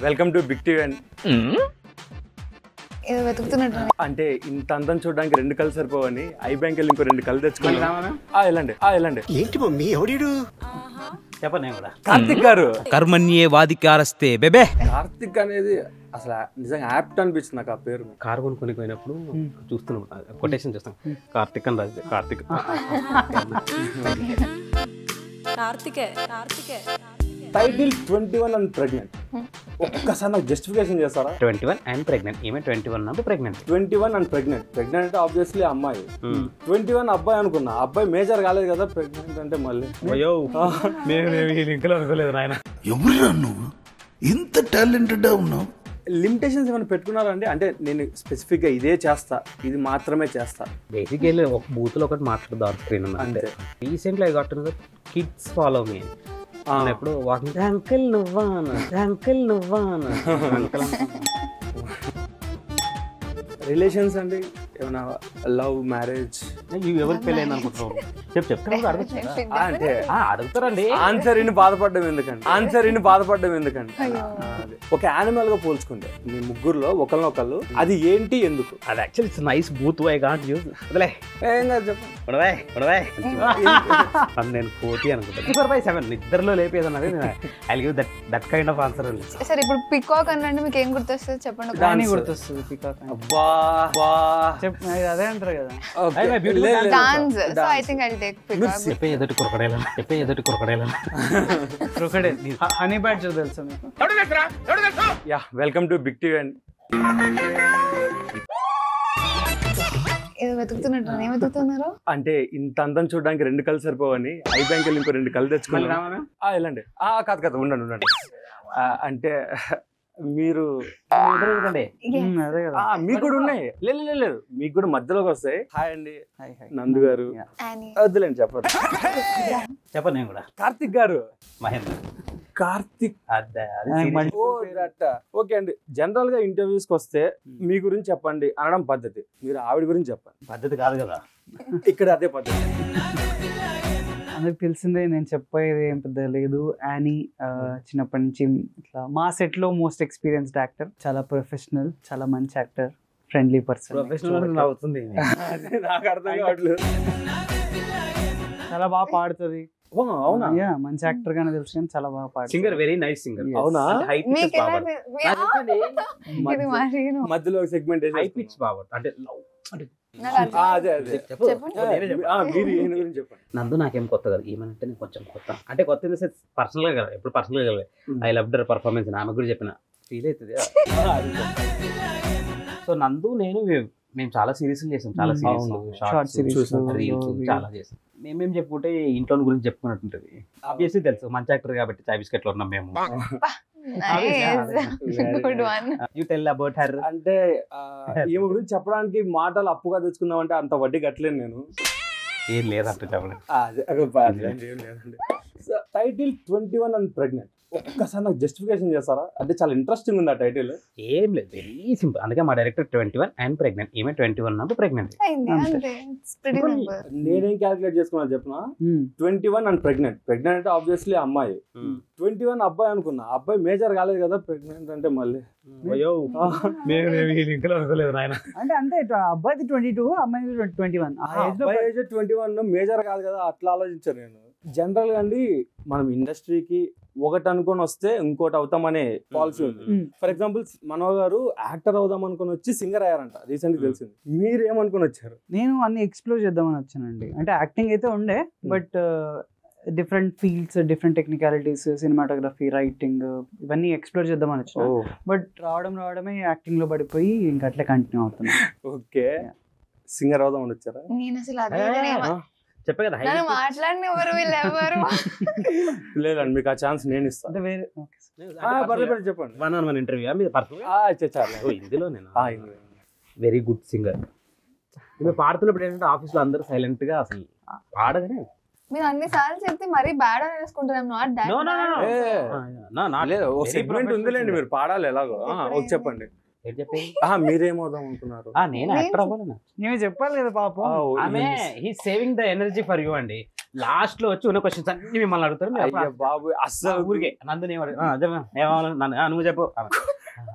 Welcome to Big TV and ఏదో వెతుకుతున్నట్టు అంటే ఇంత అందం చూడడానికి రెండు కళ్ళు సరిపోవని ఐ బ్యాంక్ వెళ్ళి ఇంకో రెండు కళ్ళు తెచ్చుకున్నాను. వెళ్ళండి ఏంటి మమ్మీ ఎవడీడు చెప్పనే కూడా కార్తిక్ గారు. కర్మణ్యే వాదికారస్తే బెబే. కార్తిక్ అనేది అసలు నిజంగా యాప్ట్ అనిపించింది నాకు ఆ పేరు. కారు కొనుక్కొని పోయినప్పుడు చూస్తున్నాం, కొటేషన్ చూస్తాం, కార్తిక్ అని Raju Karthik. Title 21 and pregnant. ఒక్కసారి నాకు జస్టిఫికేషన్ చేస్తారా? 21 అండ్ ప్రెగ్నెంట్. ఈమె 21 అన్నప్పుడు ప్రెగ్నెంట్. 21 and pregnant. ప్రెగ్నెంట్ అంటే ఆబ్వియస్లీ అమ్మాయి. 21 అబ్బాయి అనుకున్నా. అబ్బాయి మేజర్ కాలేదు కదా ప్రెగ్నెంట్ అంటే. మళ్ళీ అయ్యో మేము ఇంకా అనుకోలేదు నాయన. ఎవరురా నువ్వు ఇంత టాలెంటెడ్ ఉన్నావు? లిమిటేషన్స్ ఏమైనా పెట్టుకున్నారండి? అంటే నేను స్పెసిఫిక్ గా ఇదే చేస్తా, ఇది మాత్రమే చేస్తా. బేసిక్ వెళ్ళి ఒక బూత్ లో ఒకటి మాట్లాడదు ఆన్ స్క్రీన్ అంతే. Recently I got to know that kids follow me ఎప్పుడు వాకింగ్ అంకుల్ నువ్వానా అంకుల్ నువ్వానా అంకుల్. రిలేషన్స్ అండి ఏమైనా లవ్ మ్యారేజ్ ఎవరికి పెళ్ళైంది అనుకుంటున్నావు? చెప్తాను అంటే అడుగుతారండి. ఆన్సర్ ఇన్ని బాధపడ్డం ఎందుకండి అదే. ఒక యానిమల్ గా పోల్చుకుంటే మీ ముగ్గురులో ఒకరినొకళ్ళు అది ఏంటి ఎందుకు? అది actually it's nice booth I can't use. వదిలే ఏం కాదు చెప్పండి. నేను 40 అనుకుంటాను. 4/7 నిద్రలో లేపేదన్నది. I give that kind of answer. సరే ఇప్పుడు పికాక్ అంటే మీకు ఏం గుర్తొస్తుంది చెప్పండి. దాని గుర్తొస్తుంది పికాక్. అబ్బా అదే అంటారు కదా. Dance. So I think I will take peacock. చెప్పే ఎదుటి క్రొకడైల్. క్రొకడైల్. హనీ బ్యాడ్జర్ తెలుసా మీకు? Yeah welcome to Big TV and ఏదో వెతుకుతున్నట్టు ఏం వెతుకుతున్నారు? అంటే ఇంత అందం చూడడానికి రెండు కళ్ళు సరిపోవని ఐ బ్యాంక్ వెళ్ళి ఇంకో రెండు కళ్ళు తెచ్చుకున్నాను. వెళ్ళండి. కాదు ఉండండి. అంటే మీరు అదే కదా. మీకు కూడా ఉన్నాయి. లేదు మీకు కూడా మధ్యలోకి వస్తాయి. హాయ్ అండి నందు గారు. వద్దులేండి చెప్పను నేను కూడా. కార్తిక్ గారు. మహేంద్ర కార్తిక్. ఓకే అండి. జనరల్ గా ఇంటర్వ్యూస్ కి వస్తే మీ గురించి చెప్పండి అనడం పద్ధతి. మీరు ఆవిడ గురించి చెప్పండి. పద్ధతి కాదు కదా ఇక్కడ అదే పద్ధతి. అందరికి తెలిసిందే, నేను చెప్పేది ఏం పెద్ద లేదు. యానీ చిన్నప్పటి నుంచి ఇట్లా మా సెట్ లో మోస్ట్ ఎక్స్పీరియన్స్డ్ యాక్టర్, చాలా ప్రొఫెషనల్, చాలా మంచి యాక్టర్, ఫ్రెండ్లీ పర్సన్. ప్రొఫెషనల్ అవుతుంది. నాకు అర్థం కావట్లేదు. చాలా బాగా పాడుతుంది. అవునా? మంచి యాక్టర్ గానే తెలుసు కానీ చాలా బాగా పాడుతుంది. Singer, very nice singer. అవునా? మీకు ఎలా ఇది మరి మధ్యలో సెగ్మెంట్ హై పిచ్ బాగా అంటే అదే మీరు ఈయన గురించి చెప్పండి. నందు నాకేం కొత్త కదా, ఏమంటే నేను కొంచెం కొత్త. అంటే కొత్త ఇన్ ద సెన్స్ పర్సనల్ గా కదా, ఎప్పుడు పర్సనల్ గా కదా. I love there performance. ఆమె కూడా చెప్పిన ఫీల్ అవుతుంది. సో నందు నేను మేము చాలా సిరీస్ చేసాం, చాలా షార్ట్ సిరీస్ రీల్స్ చాలా చేసాం. మేమేం చెప్పుకుంటే ఇంట్లో గురించి చెప్పుకున్నట్టుంటది. ఆబ్వియస్లీ తెలుసు మంచి యాక్టర్ కాబట్టి చాయ్ బిస్కెట్ లో ఉన్నాం మేము. Good one. You tell about her. అంటే ఈమె గురించి చెప్పడానికి మాటలు అప్పుగా తెచ్చుకుందామంటే అంత వడ్డీ కట్టలేను నేను. ఏం లేదంట చెప్పండి. Title 21 and pregnant. ఒక్కసారి నాకు జస్టిఫికేషన్ చేస్తారా? అంటే చాలా ఇంట్రెస్టింగ్ ఉంది ఆ టైటిల్. ఏం లేదు, వెరీ సింపుల్. అందుకే మా డైరెక్టర్ 21 అండ్ ప్రెగ్నెంట్. ఈమె 21 అన్నప్పుడు ప్రెగ్నెంట్. నేనేం క్యాలిక్యులేట్ చేసుకున్నా చెప్పిన 21 అండ్ ప్రెగ్నెంట్. ప్రెగ్నెంట్ అంటే ఆబ్వియస్లీ అమ్మాయి. 21 అబ్బాయి అనుకున్నా. అబ్బాయి మేజర్ కాలేదు కదా ప్రెగ్నెంట్ అంటే. మళ్ళీ ఇంకా అనుకోలేదు నాయన. అంటే అబ్బాయి 22, అమ్మాయి 21. అబ్బాయి ఏజ్ 21 మేజర్ కాదు కదా, అట్లా ఆలోచించాను నేను. జనరల్ గా అండి మనం ఇండస్ట్రీకి ఒకటి అనుకొని వస్తే ఇంకోటి అవుతామనే పాలసీ ఉంది. ఫర్ ఎగ్జాంపుల్ మనోజ్ గారు యాక్టర్ అవుదాం అనుకుని వచ్చి సింగర్ అయ్యారంట, రీసెంట్ తెలిసింది. మీరు ఏమనుకుని వచ్చారు? నేను అన్ని ఎక్స్ప్లోర్ చేద్దామని వచ్చానండి. అంటే యాక్టింగ్ అయితే ఉండే, but different fields, different technicalities, cinematography, writing, ఇవన్నీ ఎక్స్ప్లోర్ చేద్దామని వచ్చాను. బట్ రావడమే యాక్టింగ్ లో పడిపోయి ఇంకా అట్లే కంటిన్యూ అవుతున్నా. ఓకే, సింగర్ అవుదామని వచ్చారా? నేను అసలు చెప్పే కదా మాట్లాడిన ఎవరు వీళ్ళెవరు. లేదండి, మీకు ఆ ఛాన్స్ నేను ఇస్తాను. అంటే వేరే చెప్పండి. 1-on-1 ఇంటర్వ్యూ మీద పర్సనల్. ఇందులో నేను వెరీ గుడ్ సింగర్. ఈమె పాడుతున్నప్పుడు ఏంటంటే ఆఫీస్ లో అందరూ సైలెంట్ గా అసలు పాడగానే మీరు అన్ని సార్లు చెప్తే మరీ బ్యాడ్ అని వేసుకుంటారు. సెగ్మెంట్ ఉందిలేండి, మీరు పాడాలి ఎలాగో. చెప్పండి. మీరేమవుదాం అనుకున్నారు? నేను యాక్టర్ అవ్వాలన్నా నేనే చెప్పాలి కదా పాపం. ఆమె he saving the energy for you అండి. లాస్ట్ లో వచ్చి ఉన్న క్వశ్చన్స్ అన్ని మిమ్మల్ని అడుగుతారు మీరు అయ్య అప్పుడు బాబు అస్సలు ఊరికే నందుని నువ్వు చెప్పు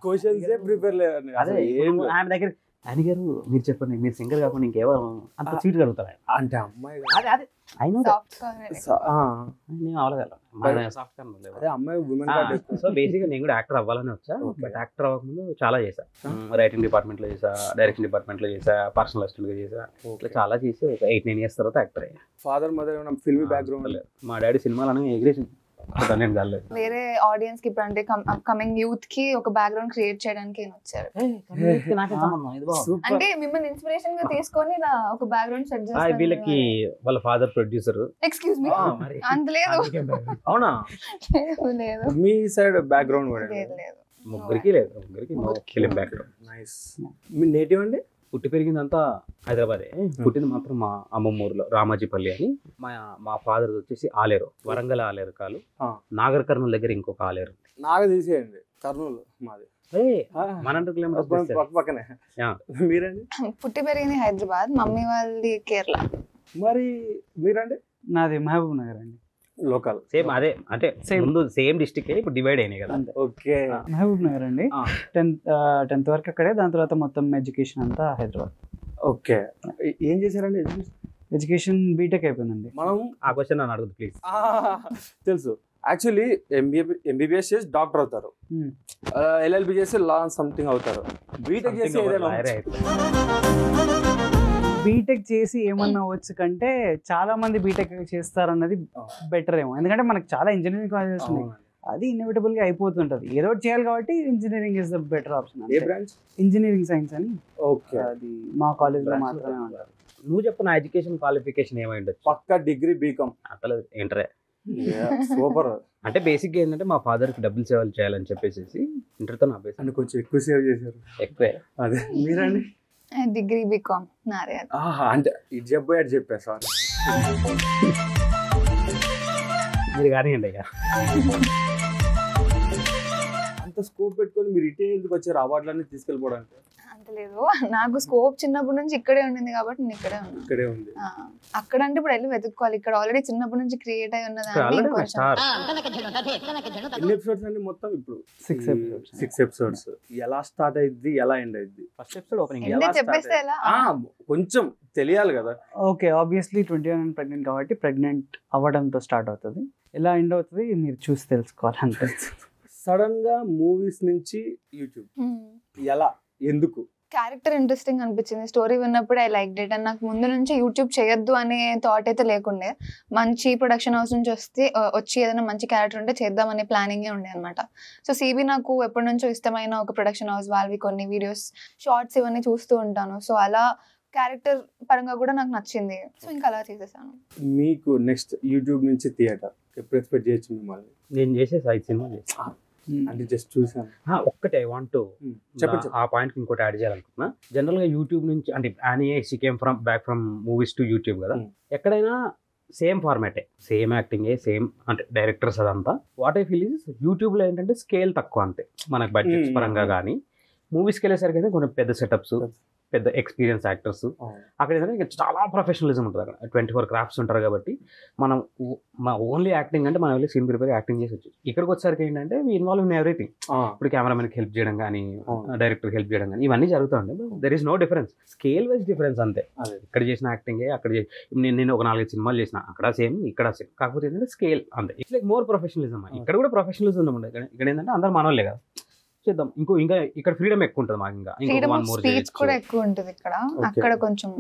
క్వశ్చన్స్ ప్రిపేర్ లేదు అదే ఇప్పుడు ఆయన దగ్గర ఆయన గారు మీరు చెప్పండి మీరు సింగర్ కాకుండా ఇంకెవరు అంత స్వీట్ అడుగుతారు ఆయన. అంటే అమ్మాయి అదే అదే అయినా సాఫ్ట్ నేను అవలేదు సాఫ్ట్ అదే అమ్మాయి ఉమెన్ సో బేసిక్గా నేను కూడా యాక్టర్ అవ్వాలని వచ్చా బట్ యాక్టర్ అవ్వకముందు చాలా చేశా రైటింగ్ డిపార్ట్మెంట్ లో చేసా డైరెక్షన్ డిపార్ట్మెంట్ లో చేసా పర్సనల్ అసిస్టెంట్ గా చేసా ఇట్లా చాలా చేసి ఒక 8-9 years తర్వాత యాక్టర్ అయ్యా. ఫాదర్ మదర్ ఏమైనా ఫిల్మీ బ్యాక్గ్రౌండ్ లేదు. మా డాడీ సినిమాలు ఎగిరేసి నేను కాలేదు. వేరే ఆడియన్స్ కి ఇప్పుడు అంటే కమింగ్ యూత్ కి ఒక బ్యాక్గ్రౌండ్ క్రియేట్ చేయడానికి ఈయన వచ్చారు. అంటే మిమ్మల్ని ఇన్స్పిరేషన్ గా తీసుకొని ఇలా ఒక బ్యాక్గ్రౌండ్ సెట్ చేస్తారు. వీళ్ళకి వాళ్ళ ఫాదర్ ప్రొడ్యూసర్. ఎక్స్క్యూజ్ మీ అంత లేదు. అవునా? లేదు మీ సైడ్ బ్యాక్గ్రౌండ్ కూడా లేదు లేదు. ముగ్గురికి లేదు. ముగ్గురికి ఫిలిం బ్యాక్గ్రౌండ్. నైస్. మీ నేటివ్ అండి? పుట్టి పెరిగిందంతా హైదరాబాదే. పుట్టింది మాత్రం మా అమ్మమ్మ ఊర్లో రామాజీపల్లి అని. మా ఫాదర్ వచ్చేసి ఆలేరు, వరంగల్ ఆలేరు కాలు, నాగర్ కర్నూలు దగ్గర ఇంకొక ఆలేరు. నాకు తీసేయండి కర్నూలు మాది. 100 kilometers పక్కనే. మీరండి? పుట్టి పెరిగింది హైదరాబాద్, మమ్మీ వాళ్ళది కేరళ. మరి మీరండి? నాది మహబూబ్ నగర్ అండి. లోకల్ సేమ్ అదే అంటే ముందు సేమ్ డిస్ట్రిక్ట్ ఇప్పుడు డివైడ్ అయినాయి కదా. ఓకే. మహబూబ్ నగర్ అండి. 10th వరకు అక్కడే, దాని తర్వాత మొత్తం ఎడ్యుకేషన్ అంతా హైదరాబాద్. ఓకే. ఏం చేశారండి? ఎడ్యుకేషన్ బీటెక్ అయిపోయిందండి. మనం ఆ క్వశ్చన్ నన్ను అడుగుతుంది ప్లీజ్. తెలుసు యాక్చువల్లీ ఎంబీబీఎస్ చేసి డాక్టర్ అవుతారు, ఎల్ఎల్బి చేసి లా సంథింగ్ అవుతారు, బీటెక్ చేసి బీటెక్ చేసి ఏమన్నా అవ్వచ్చు కంటే చాలా మంది బీటెక్ చేస్తారన్నది బెటర్ ఏమో. ఎందుకంటే మనకు చాలా ఇంజనీరింగ్ కాలేజెస్ ఉన్నాయి, అది ఇన్ఎవిటబుల్ గా అయిపోతుంటది. ఏదో ఒకటి చేయాలి కాబట్టి engineering is the better option. A branch? Engineering science అని. ఓకే. అది మా కాలేజ్ లో మాత్రమే ఉంటారు. నువ్వు చెప్పు నా ఎడ్యుకేషన్ క్వాలిఫికేషన్ ఏమై ఉండొచ్చు? పక్కా డిగ్రీ బీకామ్. అసలు ఇంటరే. సూపర్. అంటే బేసిక్ గా ఏంటంటే మా ఫాదర్ కి డబ్బులు సేవలు చేయాలని చెప్పేసి ఇంటర్తో నా బేసిక్ అని కొంచెం ఎక్కువ సేవ్ చేశారు. ఎక్కువే. అదే. మీరండి? డిగ్రీ బీకామ్ నాదే. అంటే ఇది చెప్పి అటు చెప్పా సార్. మీరు కానివ్వండి అయ్యా. అంత స్కోప్ పెట్టుకొని మీరు ఇటే ఎందుకు వచ్చారు అవార్డులన్నీ తీసుకెళ్ళిపోవడానికి? అంత లేదు, నాకు స్కోప్ చిన్నప్పటి నుంచి ఇక్కడే ఉండింది కాబట్టి నేను ఇక్కడే ఉన్నాను. ఇక్కడే ఉంది. అక్కడ అంటే ఇప్పుడు వెళ్ళి వెతుక్కోవాలి, ఇక్కడ ఆల్రెడీ చిన్నప్పటి నుంచి క్రియేట్ అయి ఉన్నదాన్ని. ఎన్ని ఎపిసోడ్స్ అండి మొత్తం? ఇప్పుడు 6 episodes. ఎలా స్టార్ట్ అయింది, ఎలా ఎండ్ అయింది? ఫస్ట్ ఎపిసోడ్ ఓపెనింగ్ చెప్పేస్తే ఎలా? కొంచెం తెలియాలి కదా. ఓకే, ఆబ్వియస్లీ 21 ప్రెగ్నెంట్ కాబట్టి ప్రెగ్నెంట్ అవ్వడంతో స్టార్ట్ అవుతుంది. ఎలా ఎండ్ అవుతుంది మీరు చూసి తెలుసుకోవాలి అంతే. సడన్ గా మూవీస్ నుంచి యూట్యూబ్ ఎలా, ఎందుకు? క్యారెక్టర్ ఇంట్రెస్టింగ్ అనిపించింది, స్టోరీ విన్నప్పుడు ఐ లైక్ ఇట్. అండ్ నాకు ముందు నుంచి యూట్యూబ్ చేయొద్దు అనే థాట్ అయితే లేకుండే. మంచి ప్రొడక్షన్ హౌస్ నుంచి వచ్చి ఏదైనా మంచి క్యారెక్టర్ ఉంటే చేద్దామనే ప్లానింగే ఉండే అనమాట. సో సిబి నాకు ఎప్పటి నుంచో ఇష్టమైన ఒక ప్రొడక్షన్ హౌస్, వాళ్ళవి కొన్ని వీడియోస్, షార్ట్స్ ఇవన్నీ చూస్తూ ఉంటాను. సో అలా క్యారెక్టర్ పరంగా కూడా నాకు నచ్చింది, సో ఇంకా అలా చేసేసాను. మీకు నెక్స్ట్ యూట్యూబ్ నుంచి థియేటర్ ఎప్పుడు ఎక్స్పెక్ట్ చేయొచ్చు మిమ్మల్ని? నేను చేసే 5 సినిమాలు అంటే జస్ట్ చూసాను. ఒక్కటే ఐ వాంట్ టు ఆ పాయింట్ ఇంకోటి యాడ్ చేయాలనుకుంటున్నా. జనరల్ గా యూట్యూబ్ నుంచి అంటే she came back from movies to YouTube కదా. ఎక్కడైనా సేమ్ ఫార్మాటే, సేమ్ యాక్టింగే, సేమ్ అంటే డైరెక్టర్స్ అదంతా. What I feel is YouTube లో ఏంటంటే స్కేల్ తక్కువ అంతే మనకు బడ్జెట్స్ పరంగా. కానీ మూవీస్కి వెళ్ళేసరికి అయితే కొన్ని పెద్ద సెటప్స్, పెద్ద ఎక్స్పీరియన్స్ యాక్టర్స్. అక్కడ ఏంటంటే చాలా ప్రొఫెషనలిజం ఉంటుంది. అక్కడ 24 crafts ఉంటారు కాబట్టి మనం ఓన్లీ యాక్టింగ్ అంటే మనం వెళ్ళి సీన్ ప్రిపేర్ యాక్టింగ్ చేసి వచ్చి ఇక్కడికి వచ్చేసరికి ఏంటంటే వీ ఇన్వాల్వ్ ఇన్ ఎవ్రీథింగ్. ఇప్పుడు కెమెరామెన్కి హెల్ప్ చేయడం కానీ, డైరెక్టర్కి హెల్ప్ చేయడం కానీ ఇవన్నీ జరుగుతుంది. There is no difference, scale wise difference అంతే. ఇక్కడ చేసిన యాక్టింగే అక్కడ నేను ఒక 4-5 సినిమాలు చేసిన, అక్కడ సేమ్ ఇక్కడ సేమ్, కాకపోతే ఏంటంటే స్కేల్ అంతే. It's like more professionalism. ఇక్కడ కూడా ప్రొఫెషనలిజం ఉండదు. ఇక్కడ ఏంటంటే అందరూ మనోళ్ళే కదా, చేద్దాం. ఇంకా ఇక్కడ ఫ్రీడమ్ ఎక్కువ ఉంటుంది మాకు. ఇంకా స్పీచ్ కూడా ఎక్కువ ఉంటుంది ఇక్కడ, అక్కడ కొంచెం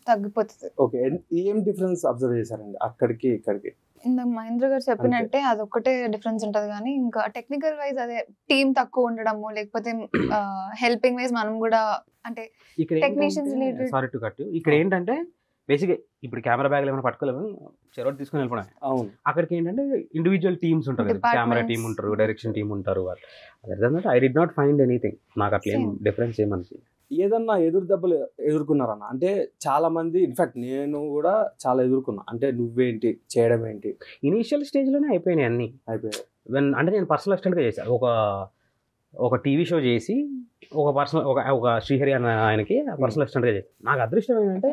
తగ్గిపోతుంది. ఓకే, ఏం డిఫరెన్స్ అబ్జర్వ్ చేశారండి అక్కడికి ఇక్కడికి? ఇందాక మహేంద్ర గారు చెప్పినట్టే అదొక్కటే డిఫరెన్స్ ఉంటది. కానీ ఇంకా టెక్నికల్ వైజ్ అదే టీమ్ తక్కువ ఉండడము, లేకపోతే హెల్పింగ్ వైజ్ మనం కూడా అంటే technicians related. Sorry to cut you. ఇక్కడ ఏంటంటే బేసిక్గా ఇప్పుడు కెమెరా బ్యాగ్లు ఏమైనా పట్టుకోలేము, చెరోటి తీసుకుని వెళ్ళిపోవడం. అవును. అక్కడికి ఏంటంటే ఇండివిజువల్ టీమ్స్ ఉంటారు కదా, కెమెరా టీమ్ ఉంటారు, డైరెక్షన్ టీమ్ ఉంటారు. Other I did not find anything. నాకు అట్లా ఏం డిఫరెన్స్ ఏమనిపి. ఏదన్నా ఎదురు దెబ్బలు ఎదుర్కొన్నారన్న? అంటే చాలా మంది, ఇన్ఫాక్ట్ నేను కూడా చాలా ఎదుర్కొన్నా. అంటే నువ్వేంటి చేయడం ఏంటి, ఇనీషియల్ స్టేజ్లోనే అయిపోయినాయి అన్నీ. అయిపోయాయి. అంటే నేను పర్సనల్ అసిస్టెంట్గా చేశాను. ఒక ఒక టీవీ షో చేసి ఒక పర్సనల్ ఒక శ్రీహరి అన్న ఆయనకి పర్సనల్ అసిస్టెంట్గా చేసి, నాకు అదృష్టం ఏంటంటే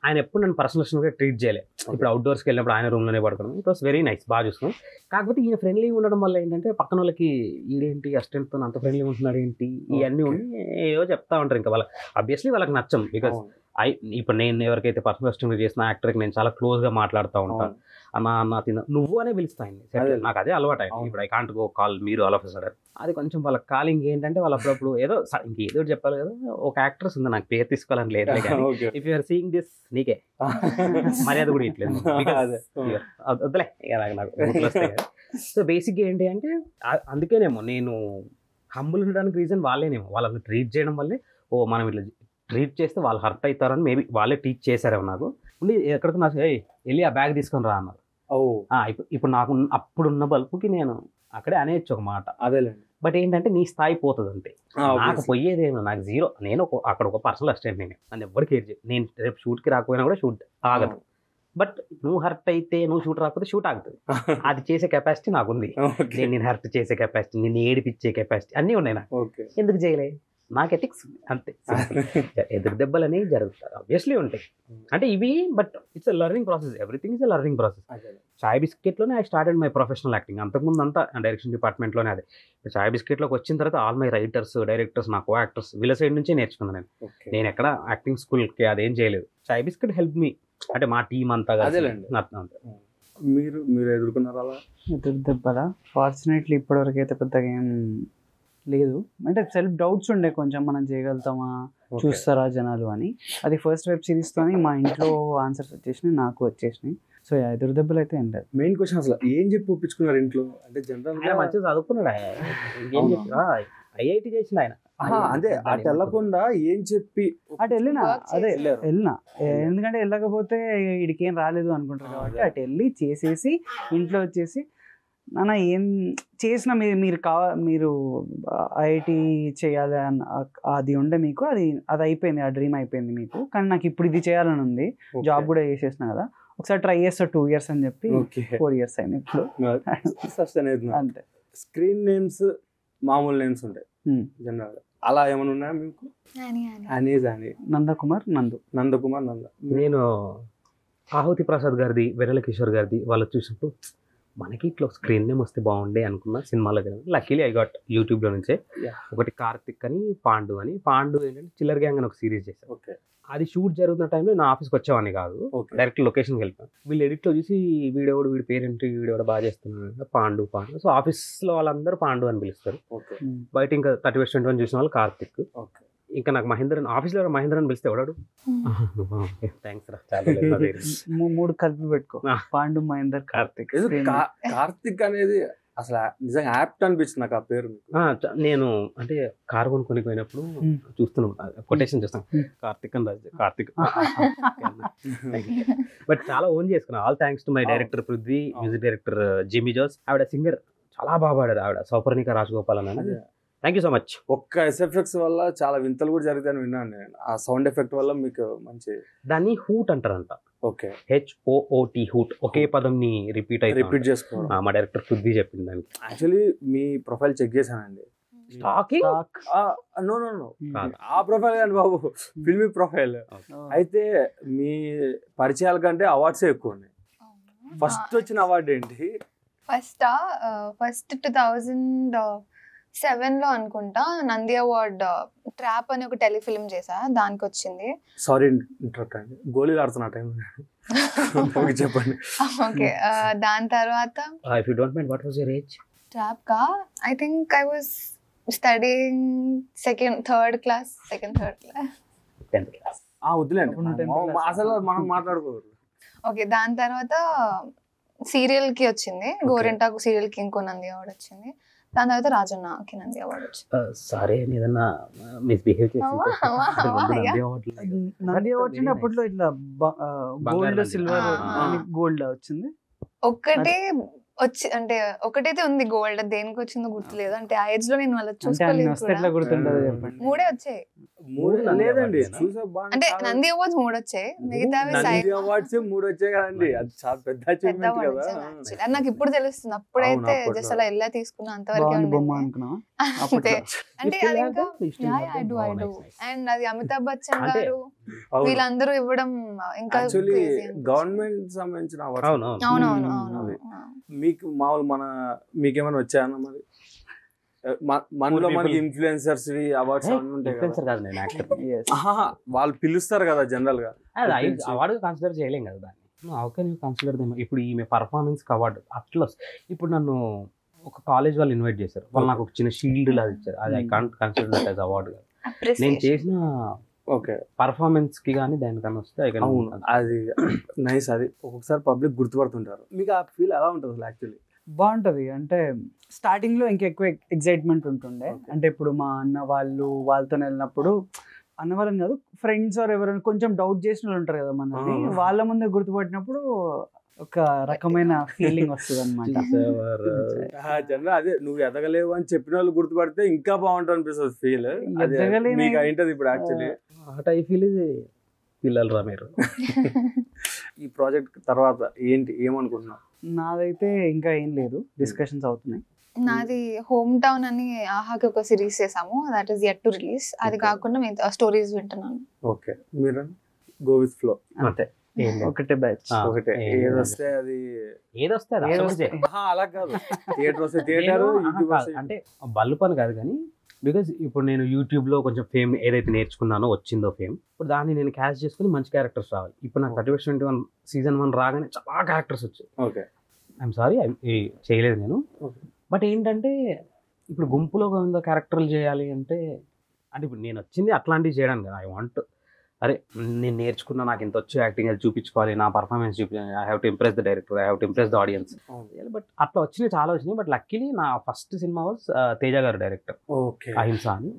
ఆయన ఎప్పుడు నన్ను పర్సనల్ అసిస్టెంట్గా ట్రీట్ చేయలేదు. ఇప్పుడు అవుట్డోర్స్కి వెళ్ళినప్పుడు ఆయన రూమ్లోనే పడుకోవడం, ఇట్ వాస్ వెరీ నైస్, బాగా చూసుకున్నాం. కాకపోతే ఈయన ఫ్రెండ్లీ ఉండడం వల్ల ఏంటంటే పక్కన వాళ్ళకి ఈడేంటి అసిస్టెంట్తో అంత ఫ్రెండ్లీ ఉంటున్నాడు ఏంటి ఇవన్నీ ఉండి ఏవో చెప్తా ఉంటారు. ఇంకా వాళ్ళకి ఆబ్వియస్లీ వాళ్ళకి నచ్చం. బికాస్ ఇప్పుడు నేను ఎవరికైతే పర్సనల్ అసిస్టెంట్ చేసిన యాక్టర్కి నేను చాలా క్లోజ్గా మాట్లాడుతూ ఉంటాను. అన్న తిన్న నువ్వు అనే పిలుస్తాను, నాకు అదే అలవాటు అయింది. ఇప్పుడు ఐ కాంట్ గో కాల్ మీరు ఆల్ ఆఫ్ అ సడన్. అది కొంచెం వాళ్ళ కాలింగ్ ఏంటంటే వాళ్ళు అప్పుడప్పుడు ఏదో ఇంకేదో చెప్పాలి కదా. ఒక యాక్ట్రెస్ ఉంది, నాకు పేరు తీసుకోవాలని లేదు, ఇఫ్ యూఆర్ సీయింగ్ దిస్ నీకే మర్యాద కూడా ఇట్లేదు, వద్దులే నాకు. సో బేసిక్గా ఏంటి అంటే అందుకేనేమో నేను హంబుల్ ఉండడానికి రీజన్ వాళ్ళేనేమో, వాళ్ళని ట్రీట్ చేయడం వల్లే మనం ఇట్లా ట్రీట్ చేస్తే వాళ్ళు హర్ట్ అవుతారని మేబీ వాళ్ళే టీచ్ చేశారేమో నాకు. ఉండి ఎక్కడికి నాకు వెళ్ళి ఆ బ్యాగ్ తీసుకొని రా అన్నారు. ఇప్పుడు నాకు అప్పుడున్న బల్పుకి నేను అక్కడే అనేయచ్చు ఒక మాట, అదేలేండి. బట్ ఏంటంటే నీ స్థాయి పోతుంది అంతే, నాకు పోయేదేమో, నాకు జీరో. నేను అక్కడ ఒక పర్సనల్ అసిస్టెంట్, నేను నన్ను ఎవరు కేర్ చేయను. నేను రేపు షూట్కి రాకపోయినా కూడా షూట్ ఆగదు. బట్ నువ్వు హర్ట్ అయితే నువ్వు షూట్ రాకపోతే షూట్ ఆగుతుంది. అది చేసే కెపాసిటీ నాకు ఉంది. నేను హర్ట్ చేసే కెపాసిటీ, నేను ఏడిపించే కెపాసిటీ అన్నీ ఉన్నాయి నాకు. ఎందుకు చేయలే? నాకు ఎథిక్స్ అంతే. ఎదురు దెబ్బలు అనేవి జరుగుతాయి, ఆబ్వియస్లీ ఉంటాయి. అంటే ఇవి but it's a learning process, everything is a learning process. చాయ్ బిస్కెట్లోనే I started my professional acting. అంతకుముందు అంతా డైరెక్షన్ డిపార్ట్మెంట్లోనే. అదే చాయ్ బిస్కెట్లోకి వచ్చిన తర్వాత ఆల్ మై రైటర్స్, డైరెక్టర్స్, నా కో యాక్టర్స్ వీళ్ళ సైడ్ నుంచే నేర్చుకున్నాను నేను ఎక్కడ యాక్టింగ్ స్కూల్కి అదేం చేయలేదు. చాయ్ బిస్కెట్ హెల్ప్ మీ, అంటే మా టీం అంతా మీరు ఎదుర్కొన్నారు అలా ఎదురు దెబ్బలా? ఫార్చునేట్లీ ఇప్పటివరకు అయితే పెద్దగా ఏం లేదు. అంటే సెల్ఫ్ డౌట్స్ ఉండే కొంచెం, మనం చేయగలుగుతామా, చూస్తారా జనాలు అని. అది ఫస్ట్ వెబ్ సిరీస్తోని మా ఇంట్లో ఆన్సర్స్ వచ్చేసినాయి, నాకు వచ్చేసినాయి. సో ఎదురు దెబ్బలు అయితే ఏం లేదు. మెయిన్ క్వశ్చన్ అసలు ఏం చెప్పి ఒప్పించుకున్నారు ఇంట్లో? అంటే జనరల్గా మంచిగా చదువుకున్నాడు, ఐఐటి చేసిన ఆయన. అదే అటు వెళ్ళకుండా ఏం చెప్పి అటు వెళ్ళినా, అదే వెళ్ళినా. ఎందుకంటే వెళ్ళకపోతే వీడికి ఏం రాలేదు అనుకుంటారు కాబట్టి అటు వెళ్ళి చేసేసి ఇంట్లో వచ్చేసి, నాన్న ఏం చేసినా మీరు ఐఐటి చేయాలి అని అది ఉండే మీకు, అది అయిపోయింది, ఆ డ్రీమ్ అయిపోయింది మీకు. కానీ నాకు ఇప్పుడు ఇది చేయాలని ఉంది, జాబ్ కూడా చేసేసిన కదా, ఒకసారి ట్రై చేస్తా 2 years అని చెప్పి 4 years అయింది ఇప్పుడు. అంతే. స్క్రీన్ నేమ్స్ మామూలు నేమ్స్ ఉంటాయి జనరల్గా, అలా ఏమైనా ఉన్నాయా మీకు? నందకుమార్, నందకుమార్. నేను ఆహుతి ప్రసాద్ గారిది, వెన్నెల కిషోర్ గారిది వాళ్ళు చూసినప్పుడు మనకి ఇట్లా స్క్రీన్ నేమ్ వస్తే బాగుండే అనుకున్న సినిమాలో కదా. లక్కీలీ ఐ గాట్ యూట్యూబ్లో నుంచే. ఒకటి కార్తిక్ అని, పాండు ఏంటంటే చిల్లర్ గ్యాంగ్ అని ఒక సిరీస్ చేశాను. అది షూట్ జరుగుతున్న టైంలో నా ఆఫీస్కి వచ్చేవాడిని కాదు, డైరెక్ట్ లొకేషన్కి వెళ్ళిపోయాను. వీళ్ళు ఎడిట్లో చూసి వీడి పేరేంటి, వీడెవడ బాగా చేస్తున్నాడు, పాండు. సో ఆఫీస్లో వాళ్ళందరూ పాండు అని పిలుస్తారు. బయట ఇంకా 30/21 చూసిన వాళ్ళు కార్తిక్. ఇంకా నాకు మహేంద్రన్, ఆఫీస్లో మహేంద్రన్ పిలిస్తే ఎవడాడు, థ్యాంక్స్ రా, చాలా 3 కలిపి పెట్టుకో, పాండు, మహేందర్, కార్తిక్. కార్తిక్ అనేది అసలు నిజంగా యాప్ట్ అనిపించింది నాకు ఆ పేరు. నేను అంటే కారు కొనుక్కొని పోయినప్పుడు చూస్తున్నాను, కొటేషన్ చూస్తాను, కార్తిక్ అని రాజు, కార్తిక్. బట్ చాలా ఓన్ చేసుకున్నాను. All thanks to my director Prithvi, music director Jimmy Jose. ఆవిడ సింగర్ చాలా బాగా పాడారు, ఆవిడ సౌపర్ణిక రాజగోపాల్ అని. Thank you so much. ఒక్క ఎస్ఎఫ్ఎక్స్ వల్ల చాలా వింతలు కూడా జరుగుతాయని విన్నాను నేను. ఆ సౌండ్ ఎఫెక్ట్ వల్ల మీకు మంచి, దాన్ని హూట్ అంటారంట. Okay, HOOT, hoot. ఒకే పదంని రిపీట్ చేసుకోవడం. మా డైరెక్టర్ పృథ్వీ చెప్పింది దానికి. యాక్చువల్లీ మీ ప్రొఫైల్ చెక్ చేశానండి. నో ఆ ప్రొఫైల్ కానీ బాబు, ఫిల్మీ ప్రొఫైల్. అయితే మీ పరిచయాల కంటే అవార్డ్సే ఎక్కువ ఉన్నాయి. ఫస్ట్ వచ్చిన అవార్డు ఏంటి? ఫస్ట్ 2007లో అనుకుంటా, నంది అవార్డ్ ట్రాప్ అని ఒక టెలిఫిలిం చేసా, దానికి వచ్చింది. సారీ ఇంటరప్ట్ అండి, గోళీలు ఆడుతున్నా టైం చెప్పండి. ఓకే, దాని తర్వాత if you don't mind what was your age? ట్రాప్ కా I think I was studying third class. వద్దులేండి అసలు మనం మాట్లాడుకోవాలి. ఓకే, దాని తర్వాత సీరియల్ కి వచ్చింది, గోరింటాకు సీరియల్ కి ఇంకో నంది అవార్డు వచ్చింది. దాని తర్వాత రాజన్నకి నంది అవార్డు వచ్చింది. సరే, ఏదన్నా మిస్బిహేవ్ చేసి నంది అవార్డు అప్పట్లో ఇట్లా గోల్డ్, సిల్వర్, గోల్డ్ వచ్చింది. అంటే ఒకటైతే ఉంది గోల్డ్, దేనికి వచ్చిందో గుర్తులేదు. అంటే ఆ ఏజ్ లో నేను వాళ్ళ చూసుకోలేదు. 3 వచ్చాయి. లేదండి చూసా అంటే నంది అవార్డ్స్ 3 వచ్చాయి, మిగతావి నంది అవార్డ్స్ 3 వచ్చాయి కదండి, అది చాలా పెద్ద అచీవ్మెంట్ కదా. అది నాకు ఇప్పుడు తెలుస్తుంది, అప్పుడైతే జస్ట్ అలా ఎలా తీసుకున్నా అంతవరకే అనుకున్నా అంతే. అంటే అది ఇంకా అండ్ అది అమితాబ్ బచ్చన్ గారు వీళ్ళందరూ ఇవ్వడం ఇంకా గవర్నమెంట్ సంబంధించిన అవార్డ్స్. అవునవును. మీకు మామూలు మీకేమైనా వచ్చాయన్నా మరి మనలో మనకి ఇన్ఫ్లుయెన్సర్స్ అవార్డ్స్ వాళ్ళు పిలుస్తారు కదా జనరల్ గా, అవార్డు కన్సిడర్ చేయలేం కదా దాన్ని. How can you consider them? ఇప్పుడు ఈమె పర్ఫార్మెన్స్ కి అవార్డు అట్లా. ఇప్పుడు నన్ను ఒక కాలేజ్ వాళ్ళు ఇన్వైట్ చేశారు, వాళ్ళు నాకు ఒక చిన్న షీల్డ్ లాగా ఇచ్చారు, అది I can't consider that as award. నేను చేసిన పర్ఫార్మెన్స్ కి కానీ దానికన్నా వస్తే అది నైస్. అది ఒక్కొక్కసారి పబ్లిక్ గుర్తుపడుతుంటారు. మీకు ఆ ఫీల్ ఎలా ఉంటుంది అసలు? యాక్చువల్లీ బాగుంటది. అంటే స్టార్టింగ్ లో ఇంకెక్కువ ఎక్సైట్మెంట్ ఉంటుండే. అంటే ఇప్పుడు మా అన్న వాళ్ళతో వెళ్ళినప్పుడు, అన్న వాళ్ళని కాదు ఫ్రెండ్స్ ఆర్ ఎవరైనా కొంచెం డౌట్ చేసిన వాళ్ళు ఉంటారు కదా మనల్ని, వాళ్ళ ముందే గుర్తుపట్టినప్పుడు ఒక రకమైన ఫీలింగ్ వస్తుంది అనమాట. జనరల్ అదే నువ్వు ఎదగలేవు అని చెప్పిన వాళ్ళు గుర్తుపడితే ఇంకా బాగుంటుంది అనిపిస్తుంది ఫీల్. మీకు అయింటది ఇప్పుడు యాక్చువల్లీ ఐ ఫీల్ పిల్లలు రా మీరు. ఈ ప్రాజెక్ట్ తర్వాత ఏమనుకుంటున్నావు? నాదైతే ఇంకా ఏం లేదు, డిస్కషన్స్ అవుతున్నాయి. నాది హోమ్ టౌన్ అని ఆహాకి ఒక సిరీస్ చేసాము, that is yet to release. అది కాకుండా మేము స్టోరీస్ వింటున్నాను. ఓకే, మీరు గో విత్ ఫ్లో. అంతే, ఒకటే బ్యాచ్, ఒకటే ఏదొస్తే అది అలా కాదు. థియేటర్ వస్తే థియేటర్, అంటే బల్లు పని కాదు కానీ, బికాజ్ ఇప్పుడు నేను యూట్యూబ్లో కొంచెం ఫేమ్ ఏదైతే నేర్చుకున్నానో వచ్చిందో ఫేమ్, ఇప్పుడు దాన్ని నేను క్యాచ్ చేసుకుని మంచి క్యారెక్టర్స్ రావాలి. ఇప్పుడు నాకు 31 సీజన్ 1 రాగానే చాలా క్యారెక్టర్స్ వచ్చాయి. ఓకే, ఐఎమ్ సారీ చేయలేదు నేను. బట్ ఏంటంటే ఇప్పుడు గుంపులో ఉన్న క్యారెక్టర్లు చేయాలి అంటే ఇప్పుడు నేను వచ్చింది అట్లాంటివి చేయడానికి కదా. ఐ వాంట్, అరే నేను నేర్చుకున్నా, నాకు ఇంత వచ్చి యాక్టింగ్ అది చూపించుకోవాలి, నా పర్ఫార్మెన్స్ చూపించాలి, I have to impress the director, I have to impress the audience. But అట్లా వచ్చినాయి, చాలా వచ్చినాయి. బట్ లక్కీలీ నా ఫస్ట్ సినిమా వాజ్ తేజ గారు డైరెక్టర్, అహింస అని.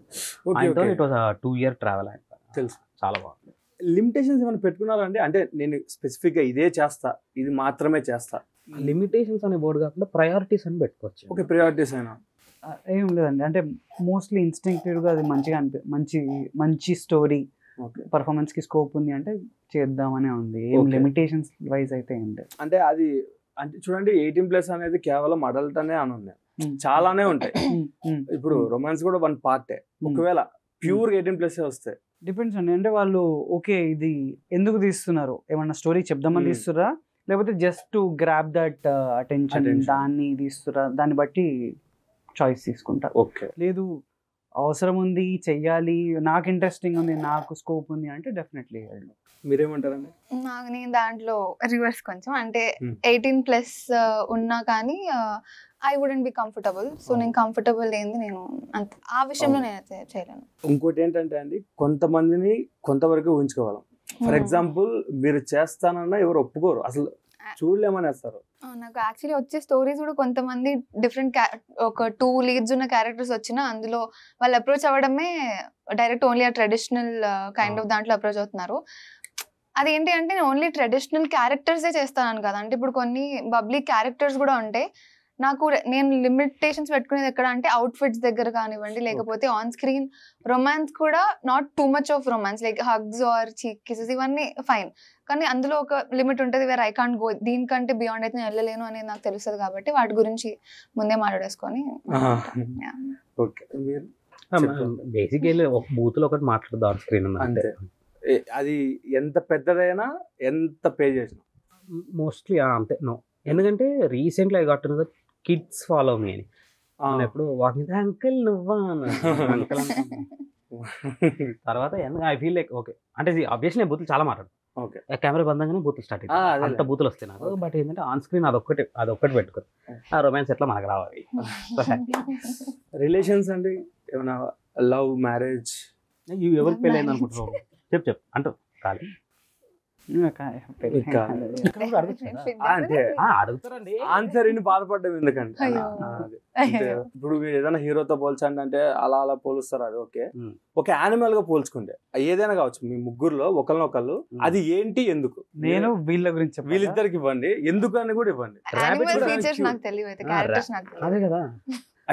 ఆయనతో ఇట్ వాజ్ 2 year ట్రావెల్. తెలుసు, చాలా బాగుంది. లిమిటేషన్స్ ఏమైనా పెట్టుకున్నారండి? అంటే నేను స్పెసిఫిక్గా ఇదే చేస్తా, ఇది మాత్రమే చేస్తా. లిమిటేషన్స్ అనే బోర్డు కాకుండా ప్రయారిటీస్ అని పెట్టుకోవచ్చు. ఓకే, ప్రయారిటీస్ అయినా ఏం లేదండి. అంటే మోస్ట్లీ ఇన్స్టింక్టివ్గా అది మంచిగా మంచి స్టోరీ, పర్ఫార్మెన్స్ కి స్కోప్ ఉంది అంటే చేద్దామనే ఉంది. ఏం లిమిటేషన్స్ వైజ్ అయితే ఏం లేదు. అంటే అది అంటే చూడండి 18+ అనేది కేవలం అడల్ట్ అనే అని ఉంది, చాలానే ఉంటాయి. ఇప్పుడు రొమాన్స్ కూడా 1 part. ఒకవేళ ప్యూర్ 18+ వస్తాయి, డిపెండ్స్ అండి. అంటే వాళ్ళు ఓకే ఇది ఎందుకు తీస్తున్నారు, ఏమన్నా స్టోరీ చెప్దామని తీస్తురా, లేకపోతే just to grab that attention దాన్ని తీస్తురా, దాన్ని బట్టి చాయిస్ తీసుకుంటారు. ఓకే, లేదు అవసరం ఉంది, చెయ్యాలి, నాకు ఇంట్రెస్టింగ్ ఉంది, నాకు స్కోప్ ఉంది అంటే డెఫినెట్లీ. మీరేమంటారండి? నేను దాంట్లో రివర్స్ కొంచెం, అంటే 18+ ఉన్నా కానీ I wouldn't be comfortable. So నేను కంఫర్టబుల్ ఏంది నేను అంత ఆ విషయంలో నేనైతే చేయలేను. ఇంకోటి ఏంటంటే అండి, కొంతమందిని కొంతవరకు ఊహించుకోవాలి. ఫర్ ఎగ్జాంపుల్ మీరు చేస్తానన్నా ఎవరు ఒప్పుకోరు, అసలు చూడలేమనేస్తారు. నాకు యాక్చువల్లీ వచ్చే స్టోరీస్ కూడా కొంతమంది డిఫరెంట్ ఒక 2 leads ఉన్న క్యారెక్టర్స్ వచ్చినా అందులో వాళ్ళు అప్రోచ్ అవ్వడమే డైరెక్ట్ ఓన్లీ ఆ ట్రెడిషనల్ కైండ్ ఆఫ్ దాంట్లో అప్రోచ్ అవుతున్నారు. అది ఏంటి అంటే నేను ఓన్లీ ట్రెడిషనల్ క్యారెక్టర్సే చేస్తాను కదా. అంటే ఇప్పుడు కొన్ని బబ్లీ క్యారెక్టర్స్ కూడా ఉంటాయి. నేను లిమిటేషన్స్ పెట్టుకునేది ఎక్కడ అంటే అవుట్ఫిట్స్ దగ్గర కానివ్వండి, లేకపోతే ఆన్ స్క్రీన్ రొమాన్స్ కూడా not too much of romance, like hugs or cheek kisses ఇవన్నీ ఫైన్, కానీ అందులో ఒక లిమిట్ ఉంటుంది, వేర్ ఐ కాంట్ గో, దీనికంటే బియాండ్ అయితే నేను వెళ్ళలేను అనేది నాకు తెలుస్తుంది. కాబట్టి వాటి గురించి ముందే మాట్లాడేసుకొని. బేసిక్గా ఒక బూత్ లో ఒకటి మాట్లాడదు ఆన్ స్క్రీన్ అంతే. అది ఎంత పెద్దదైనా ఎంత పే చేసినా మోస్ట్లీ అంతే. నో, ఎందుకంటే recently I got to know that kids follow మీ అని ఎప్పుడు వాకింగ్ అంకుల్ నువ్వా అంకుల్ తర్వాత ఐ ఫీల్ లైక్ ఓకే. అంటే ఆబ్వియస్లీ నేను బూతులు చాలా మాట్లాడు, కెమెరా బందంగానే బూతులు స్టార్ట్ అయ్యి అంత బూతులు వస్తాయి నాకు. బట్ ఏంటంటే ఆన్ స్క్రీన్ అదొక్కటి పెట్టుకో, ఆ రొమాన్స్ ఎట్లా మనకు రావాలి. రిలేషన్స్ అండి ఏమైనా లవ్ మ్యారేజ్ ఎవరికి పెళ్ళి అయింది అనుకుంటున్నావు? చెప్పు అంటారు కాదు అడుగుతారండి. ఆన్సర్ ఇన్ని బాధపడ్డం ఎందుకంటే ఇప్పుడు ఏదైనా హీరోతో పోల్చండి అంటే అలా పోలుస్తారు, అది ఓకే. ఒక యానిమల్ గా పోల్చుకుంటే ఏదైనా కావచ్చు, మీ ముగ్గురులో ఒకరినొకళ్ళు, అది ఏంటి ఎందుకు? నేను వీళ్ళ గురించి వీళ్ళిద్దరికి ఇవ్వండి, ఎందుకు అని కూడా ఇవ్వండి. అదే కదా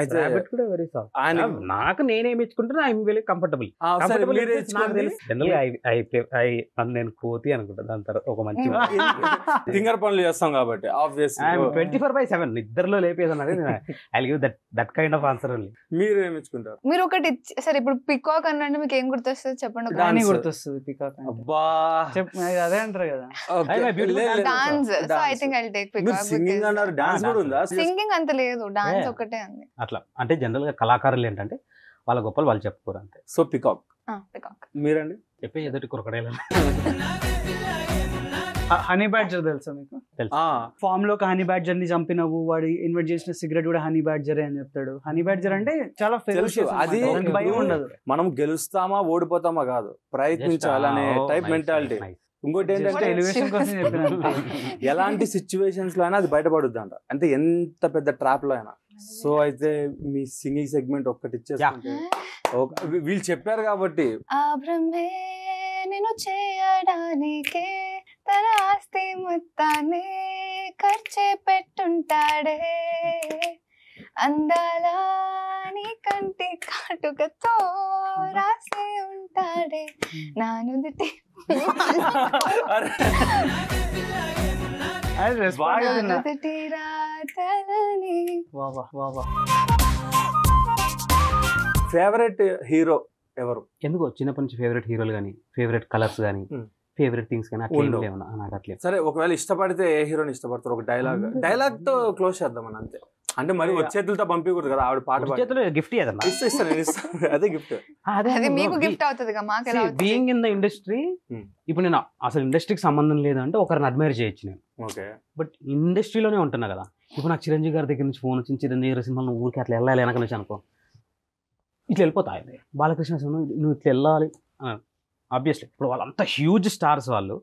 అయితే రాబర్ట్ కూడా వెరీ సాఫ్ట్. ఆయన నాకు నేనేమి ఇచ్చుకుంటున్నా ఐఎమ్ వెరీ కంఫర్టబుల్. నేను కోతి అనుకుంటా. దాని తర్వాత ఒక మంచి ఫింగర్ పనులు చేస్తాం కాబట్టి ఆబ్వియస్లీ 24/7 నిద్రలో లేపేదన్నది. I give that kind of answer only. మీరు ఏమి ఇచ్చుకుంటారు? మీరు ఒకటి సరే ఇప్పుడు పికాక్ అంటే మీకు ఏం గుర్తొస్తుంది చెప్పండి. రాణి గుర్తొస్తుంది పికాక్. అబ్బా అదే అంటారు కదా. Dance. So I think I will take peacock. Singing అన్నారు, డాన్స్ కూడా ఉందా? సింగింగ్ అంత లేదు, డాన్స్ ఒకటే ఉంది. అట్లా అంటే జనరల్ గా కళాకారులు ఏంటంటే వాళ్ళ గొప్పలు వాళ్ళు చెప్పుకోరు అంతే. So peacock. పికాక్. మీరండి? చెప్పే ఎదుటి క్రొకడైల్. హనీ బ్యాడ్జర్ తెలుసా మీకు? ఫామ్ లో హనీ బ్యాడ్జర్ ని చంపినవు, వాడు ఇన్వైట్ చేసిన సిగరెట్ కూడా హనీ బ్యాడ్జరే అని చెప్తాడు. హనీ బ్యాడ్జర్ అంటే చాలా ఫెరోషియస్, అది భయం ఉండదు. మనం గెలుస్తామా ఓడిపోతామా కాదు, ప్రయత్నించాలనే టైప్ మెంటాలిటీ. ఇంకోటి ఏంటంటే ఎలివేషన్ కోసం చెప్పిన ఎలాంటి సిచ్యువేషన్స్ లో అయినా అది బయటపడుద్ది అంట, అంటే ఎంత పెద్ద ట్రాప్ లో అయినా. సో అయితే మీ సింగింగ్ సెగ్మెంట్ ఒక్కటి ఇచ్చేస్తుంటే వీళ్ళు చెప్పారు కాబట్టి. ఆ బ్రహ్మే నేను చేయడానికే తన ఆస్తి మొత్తాన్ని ఖర్చే పెట్టుంటాడే, అందాల నీ కంటి కాటుకతో రాసే ఉంటాడే నా నుదుటి. నుదుటి రాతలని. ఫేవరెట్ హీరో ఎవరు? ఎందుకో చిన్నప్పటి నుంచి ఫేవరెట్ హీరోలు కానీ, ఫేవరెట్ కలర్స్ కానీ, ఫేవరెట్ థింగ్స్ కానీ అట్లా లేవన్నా నాకు అట్లే. సరే ఒకవేళ ఇష్టపడితే ఏ హీరోని ఇష్టపడతారు? ఒక డైలాగ్ తో క్లోజ్ చేద్దాం అని అంతే. అంటే మరి వచ్చేతులతో పంపించకూడదు కదా, ఆవిడ పాట గిఫ్ట్ ఇస్తాను, అదే గిఫ్ట్. అది మీకు గిఫ్ట్ అవుతుంది. బీయింగ్ ఇన్ ద ఇండస్ట్రీ, ఇప్పుడు నేను అసలు ఇండస్ట్రీకి సంబంధం లేదంటే ఒకరిని అడ్మైర్ చేయొచ్చు నేను, బట్ ఇండస్ట్రీలోనే ఉంటున్నా కదా. ఇప్పుడు నాకు చిరంజీవి గారి దగ్గర నుంచి ఫోన్ వచ్చింది, చిరంజీవి గారి సినిమాలు ఊరికి అట్లా వెళ్ళాలి వెనక నుంచి అనుకో, ఇట్లా వెళ్ళిపోతాయి. బాలకృష్ణ సినిమా నువ్వు ఇట్లా వెళ్ళాలి ఆబ్వియస్లీ. ఇప్పుడు వాళ్ళంతా హ్యూజ్ స్టార్స్ వాళ్ళు,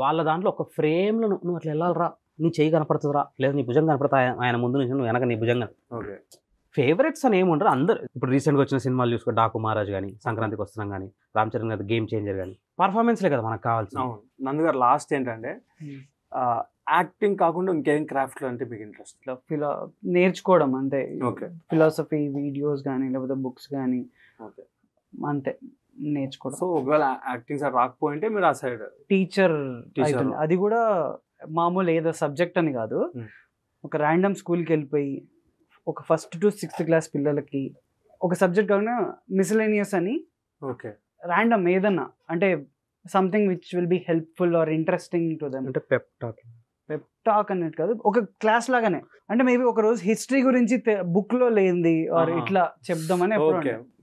వాళ్ళ దాంట్లో ఒక ఫ్రేమ్లో నువ్వు అట్లా వెళ్ళాలిరా, నీ చెయ్యి కనపడుతుందిరా, లేదా నీ భుజం కనపడతా ఆయన ముందు నుంచి, నువ్వు వెనక నీ భుజంగా. ఫేవరెట్స్ అని ఏముంటారు అందరు. ఇప్పుడు రీసెంట్గా వచ్చిన సినిమాలు చూసుకో, డాకు మహారాజ్ కానీ, సంక్రాంతికి వస్తున్నాం కానీ, రామ్ చరణ్ గారి గేమ్ చేంజర్ కానీ, పర్ఫార్మెన్స్లే కదా మనకు కావాల్సింది. నందు గారు లాస్ట్ ఏంటంటే యాక్టింగ్ కాకుండా ఇంకేం క్రాఫ్ట్ లో అంటే మీకు ఇంట్రెస్ట్? నేర్చుకోవడం అంతే. ఫిలాసఫీ వీడియోస్ కానీ లేకపోతే బుక్స్ కానీ అంతే నేర్చుకోవడం. సో ఒకవేళ యాక్టింగ్ సైడ్ రాకపోయింటే మీరు ఆ సైడ్ టీచర్, అది కూడా మామూలు ఏదో సబ్జెక్ట్ అని కాదు, ఒక ర్యాండమ్ స్కూల్కి వెళ్ళిపోయి ఒక 1st to 6th క్లాస్ పిల్లలకి ఒక సబ్జెక్ట్ కాకుండా మిస్లేనియస్ అని ర్యాండమ్ ఏదన్నా, అంటే something which will be helpful or interesting to them. అంటే పెప్ టాక్ అనేది కాదు, ఒక క్లాస్ లాగానే. అంటే మేబీ ఒక రోజు హిస్టరీ గురించి బుక్ లో లేనిది ఆర్ ఇట్లా చెప్దామని.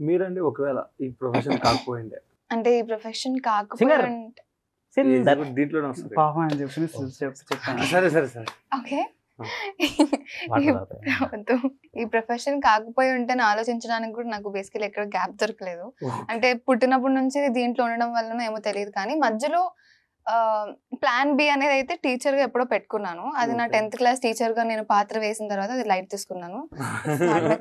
మీరండి ఒకవేళ ఈ ప్రొఫెషన్ కాకపోయిండే, అంటే ఈ ప్రొఫెషన్ కాకపోయింటే దీంట్లోనే వస్తుంది పాపం అని చెప్పాను. సరే సరే సరే ఓకే. ఈ ప్రొఫెషన్ కాకపోయి ఉంటే ఆలోచించడానికి కూడా నాకు బేసికలీ ఎక్కడ గ్యాప్ దొరకలేదు. అంటే పుట్టినప్పటి నుంచి దీంట్లో ఉండడం వల్ల ఏమో తెలియదు, కానీ మధ్యలో ప్లాన్ బి అనేది అయితే టీచర్ గా ఎప్పుడో పెట్టుకున్నాను. అది నా 10th క్లాస్ టీచర్ గా నేను పాత్ర వేసిన తర్వాత అది లైట్ తీసుకున్నాను,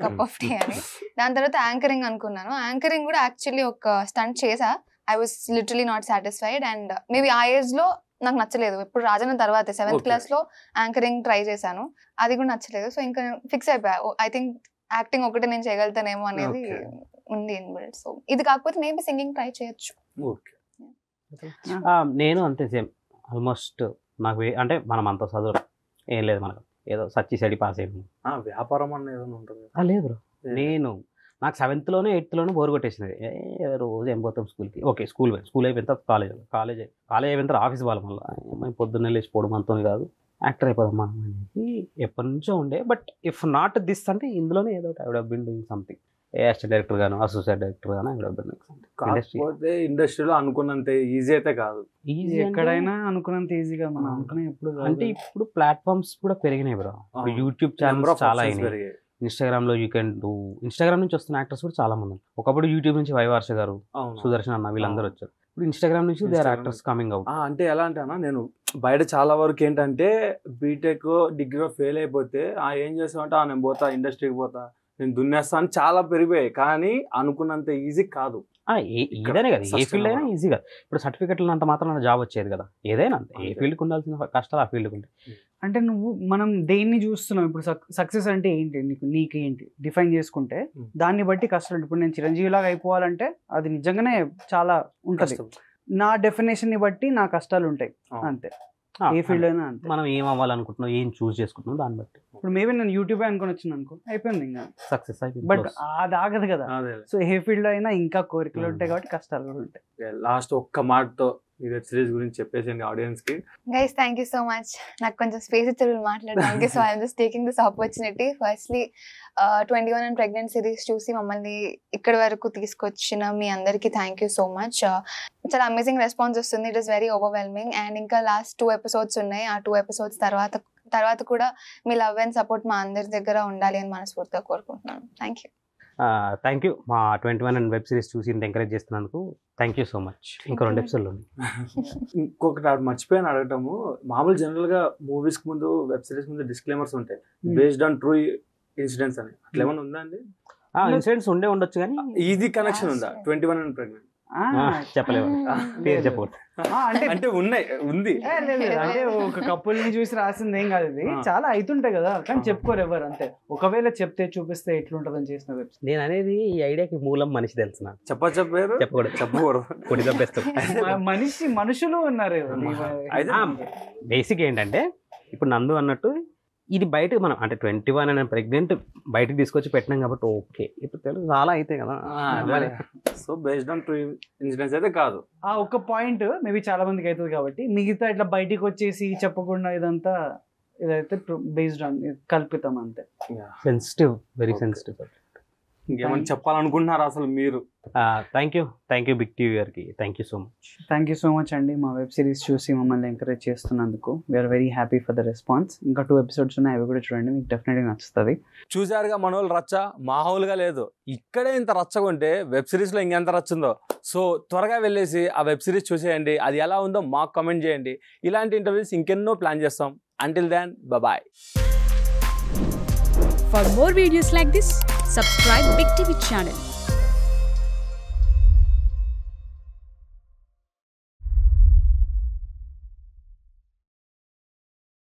కప్ ఆఫ్ టీ అని. దాని తర్వాత యాంకరింగ్ అనుకున్నాను. యాంకరింగ్ కూడా యాక్చువల్లీ ఒక స్టంట్ చేసా. I was literally not satisfied, and maybe ఆ ఏజ్ లో నాకు నచ్చలేదు. ఇప్పుడు రాజన్న తర్వాత 7th క్లాస్ లో యాంకరింగ్ ట్రై చేశాను, అది కూడా నచ్చలేదు. సో ఇంకా ఫిక్స్ అయిపోయా, ఐ థింక్ యాక్టింగ్ ఒకటే నేను చేయగలుగుతానేమో అనేది ఉంది ఇన్బిల్ట్. సో ఇది కాకపోతే మేబీ సింగింగ్ ట్రై చేయొచ్చు. నేను అంతే సేమ్ ఆల్మోస్ట్. నాకు అంటే మనం అంత చదువు ఏం లేదు, మనకు ఏదో సచ్చి సడి పాస్ అయ్యింది. వ్యాపారం అన్న ఏదైనా ఉంటుంది? లేదు బ్రో, నాకు 7th లోనే 8th లోనే బోర్ కొట్టేసినది. రోజు ఏం పోతాం స్కూల్కి. ఓకే స్కూల్ అయిపోయిన తర్వాత కాలేజ్ అయిపోయిన తర్వాత ఆఫీస్ వాళ్ళ మళ్ళీ పొద్దున్నే లేచిపోవడం అంతా కాదు, యాక్టర్ అయిపోదాం మనం అనేది ఎప్పటి నుంచో ఉండే. బట్ ఇఫ్ నాట్ దిస్ అంటే ఇందులోనే ఏదో I would have been doing something. Assistant director గాను, అసోసియేట్ డైరెక్టర్ గాను I would have been doing something. కాకపోతే ఇండస్ట్రీలో అనుకున్నంత ఈజీ అయితే కాదు. ఈజీ ఎక్కడైనా అనుకున్నంత ఈజీగా మనం అనుకునే ఎప్పుడు. అంటే ఇప్పుడు ప్లాట్ఫామ్స్ కూడా పెరిగినాయి బ్రో. యూట్యూబ్ ఛానల్స్ చాలా అయినాయి, ఇన్స్టాగ్రామ్ లో యూ కెన్ డూ. ఇన్స్టాగ్రామ్ నుంచి వస్తున్న యాక్టర్స్ కూడా చాలా మంది. ఒకప్పుడు యూట్యూబ్ నుంచి వైవార్ష గారు, సుదర్శన్ అన్న వీళ్ళందరూ వచ్చారు. ఇప్పుడు ఇన్స్టాగ్రామ్ నుంచి they are actors coming out. అంటే ఎలా అంటే అన్న, నేను బయట చాలా వరకు ఏంటంటే బీటెక్ డిగ్రీ ఫెయిల్ అయిపోతే ఏం చేస్తామంటే నేను పోతా ఇండస్ట్రీకి పోతా, నేను దున్నేస్తాను చాలా పెరిగిపోయాయి, కానీ అనుకున్నంత ఈజీ కాదు. ఏదైనా కదా, ఏ ఫీల్డ్ అయినా ఈజీ కదా. ఇప్పుడు సర్టిఫికెట్లు అంత మాత్రం జాబ్ వచ్చేది కదా, ఏదైనా అంతే. ఏ ఫీల్డ్కి ఉండాల్సిన కష్టాలు ఆ ఫీల్డ్కి ఉంటాయి. అంటే మనం దేన్ని చూస్తున్నాం ఇప్పుడు, సక్సెస్ అంటే ఏంటి, నీకు ఏంటి డిఫైన్ చేసుకుంటే దాన్ని బట్టి కష్టం. ఇప్పుడు నేను చిరంజీవి లాగా అయిపోవాలంటే అది నిజంగానే చాలా ఉంటది. నా డెఫినేషన్ ని బట్టి నా కష్టాలు ఉంటాయి అంతే. ఏ ఫీల్డ్ అయినా అంతే. మనం ఏం అవ్వాలనుకుంటున్నాం, ఏం చూస్ చేసుకుంటున్నాం దాన్ని బట్టి. ఇప్పుడు మేబీ నేను యూట్యూబ్ అనుకుని వచ్చింది అనుకో, అయిపోయింది ఇంకా సక్సెస్ అయిపోయింది. బట్ అది ఆగదు కదా. సో ఏ ఫీల్డ్ అయినా ఇంకా కోరికలు ఉంటాయి కాబట్టి కష్టాలు కూడా ఉంటాయి. లాస్ట్ ఒక్క మాటతో ఈ వెబ్ సిరీస్ గురించి చెప్పేసి ఆడియన్స్ కి. Guys thank you so much, నాకు కొంచెం స్పేస్ ఇచ్చారు మాట్లాడడానికి. So I'm just taking this opportunity. Firstly 21 and Pregnant series చూసి మమ్మల్ని ఇక్కడి వరకు తీసుకొచ్చిన మీ అందరికీ థ్యాంక్ యూ సో మచ్. చాలా అమేజింగ్ రెస్పాన్స్ వస్తుంది, it is very overwhelming. And ఇంకా లాస్ట్ 2 episodes ఉన్నాయి. ఆ 2 episodes తర్వాత కూడా మీ లవ్ అండ్ సపోర్ట్ మా అందరి దగ్గర ఉండాలి అని మనస్ఫూర్తిగా కోరుకుంటున్నాను. Thank you. Thank you. మా 21 and వెబ్ సిరీస్ చూసి ఇంత ఎంకరేజ్ చేస్తున్నందుకు థ్యాంక్ యూ సో మచ్. ఇంకా 2 episodes ఉంది. ఇంకొకటి మర్చిపోయాను అడగటము. మామూలు జనరల్ గా మూవీస్ ముందు, వెబ్ సిరీస్ ముందు డిస్క్లైమర్స్ ఉంటాయి, బేస్డ్ ఆన్ ట్రూ ఇన్సిడెంట్స్ అని. అట్లా ఏమైనా ఉందా అండి? ఇన్సిడెంట్స్ ఉండొచ్చు కానీ ఈజీ కనెక్షన్ ఉందా 21 and Pregnant? చెప్పలేము, పేరు చెప్పకూడదు. అంటే ఉంది. అంటే ఒక కపుల్ ని చూసి రాసింది ఏం కాదు, ఇది చాలా అవుతుంటాయి కదా, కానీ చెప్పుకోరు ఎవరు. అంతే, ఒకవేళ చెప్తే చూపిస్తే ఎట్లుంటదని చేసిన వెబ్సైట్. నేను అనేది ఈ ఐడియాకి మూలం మనిషి తెలుసు నాకు. చెప్పకూడదు కొడి తప్పేస్తాం. మనుషులు ఉన్నారు. బేసిక్ ఏంటంటే ఇప్పుడు నందు అన్నట్టు ఇది బయటకు మనం అంటే 21 and Pregnant బయటకు తీసుకొచ్చి పెట్టినాం కాబట్టి ఓకే. ఇప్పుడు తెలుగు చాలా అయితే కదా. So based on true incidents అయితే కాదు. ఆ ఒక్క పాయింట్ మేబీ చాలా మందికి అవుతుంది కాబట్టి, మిగతా ఇట్లా బయటికి వచ్చేసి చెప్పకుండా ఇదంతా ఇదైతే బేస్డ్ ఆన్ కల్పితం అంతే. Sensitive, very sensitive. ఇంకేమైనా చెప్పాలనుకుంటున్నారా అసలు మీరు? థ్యాంక్ యూ బిగ్ టీవీ గారికి. థ్యాంక్ యూ సో మచ్ అండి. మా వెబ్ సిరీస్ చూసి మమ్మల్ని ఎంకరేజ్ చేస్తున్నందుకు we are very happy for the response. ఇంకా 2 episodes ఉన్నాయి, అవి కూడా చూడండి, మీకు డెఫినెట్గా నచ్చుతుంది. చూసారుగా మన వాళ్ళు రచ్చ మామూలుగా లేదు. ఇక్కడే ఇంత రచ్చగా ఉంటే వెబ్ సిరీస్లో ఇంకెంత రచ్చుందో. సో త్వరగా వెళ్ళేసి ఆ వెబ్ సిరీస్ చూసేయండి, అది ఎలా ఉందో మాకు కామెంట్ చేయండి. ఇలాంటి ఇంటర్వ్యూస్ ఇంకెన్నో ప్లాన్ చేస్తాం. Until then, bye-bye. For more videos like this, subscribe Big TV channel.